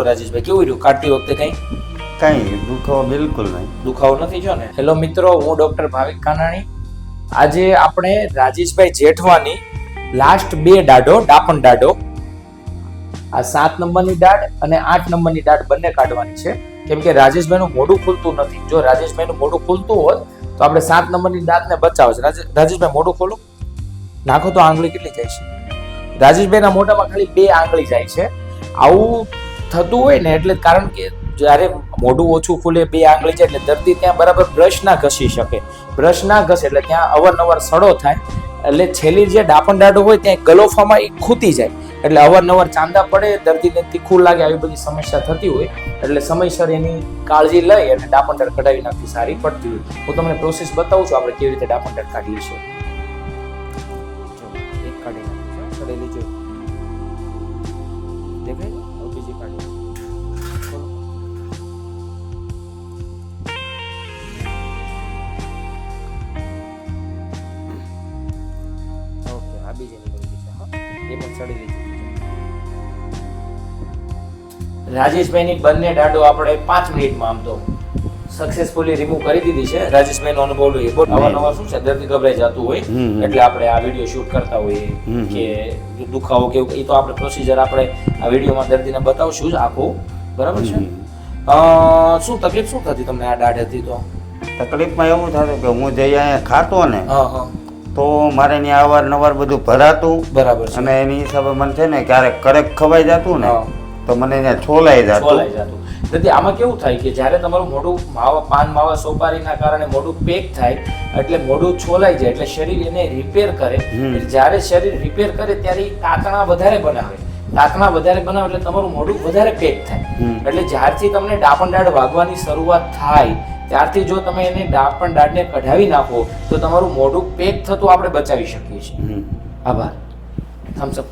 રાજેશભાઈ કેવું રહ્યું કાઢતી વખતે કઈ દુખાવો બિલકુલ નહીં. દુખાવો નથી જો ને? હેલો મિત્રો, હું ડોક્ટર ભાવિક કાનાણી. આજે આપણે રાજેશભાઈ જેઠવાની લાસ્ટ 2 દાઢો, ડાપણ દાઢો, આ 7 નંબરની દાઢ અને 8 નંબરની દાઢ બંને કાઢવાની છે. કેમ કે રાજેશભાઈનું મોઢું ખુલતું નથી. જો રાજેશભાઈનું મોઢું ખુલતું હોત તો આપણે 7 નંબરની દાઢને બચાવે છે. રાજેશભાઈ મોઢું ખોલો, નાખો તો આંગળી કેટલી જાય છે? રાજેશભાઈના મોઢામાં ખાલી 2 આંગળી જાય છે. આવું થતું હોય ને એટલે કારણ કે જ્યારે મોઢું ઓછું ખુલે, 2 આંગળી જાય એટલે દર્દી ત્યાં બરાબર બ્રશ ના ઘસી શકે. બ્રશ ના ઘસે એટલે ત્યાં અવારનવાર સડો થાય, એટલે છેલ્લી જે ડાપણ દાઢો હોય ત્યાં ગલોફામાં એ ખૂતી જાય, એટલે અવારનવાર ચાંદા પડે, દર્દીને તીખું લાગે, આવી બધી સમસ્યા થતી હોય. એટલે સમયસર એની કાળજી લઈ અને ડાપણ દાઢ કઢાવી નાખવી સારી પડતી હોય. હું તમને પ્રોસેસ બતાવું છું આપણે કેવી રીતે ડાપણ દાઢ કાઢીએ છીએ. એક કાઢી નાખીશું, સડેલી જોઈ દેખાય. હવે બીજી કાઢી. ઓકે, આ બીજી નીકળી ગઈ છે. હા, એ પણ સડેલી છે. રાજેશભાઈની બંને દાઢો આપણે 5 મિનિટમાં આમ તો સક્સેસફુલી રિમૂવ કરી દીધી છે. રાજેશભાઈનો અનુભવ લઈએ. અવારનવાર શું છે, દર્દી ગભરાઈ જતું હોય એટલે આપણે આ વિડીયો શૂટ કરતા હોઈએ કે દુખાવો કેવું, એ તો આપણે પ્રોસિજર આપણે આ વિડીયોમાં દર્દીને બતાવશું જ આખું. બરાબર છે? શું તકલીફ શું થતી તમને આ દાઢ હતી તો? તકલીફમાં એવું થતું કે હું જઈ અહીંયા ખાતો ને હા હા, તો મારે ત્યાં અવારનવાર બધું ભરાતું. બરાબર છે. અને એની હિસાબે મને છે ને ક્યારેક કરેક ખવાઈ જતું ને તો મને ત્યાં છોલાઈ જતું. તેથી આમાં કેવું થાય કે જ્યારે તમારું મોઢું પાન માવા સોપારીના કારણે મોઢું પેક થાય એટલે મોઢું છોલાઈ જાય, એટલે શરીર એને રિપેર કરે. જ્યારે શરીર રિપેર કરે ત્યારે તાતણા વધારે બનાવે. તાતણા વધારે બનાવે એટલે તમારું મોઢું વધારે પેક થાય. એટલે જ્યારથી તમને ડાપણ દાઢ વાગવાની શરૂઆત થાય ત્યારથી જો તમે એને ડાપણ દાઢને કઢાવી નાખો તો તમારું મોઢું પેક થતું આપણે બચાવી શકીએ છીએ. આભાર. થમ્સ અપ.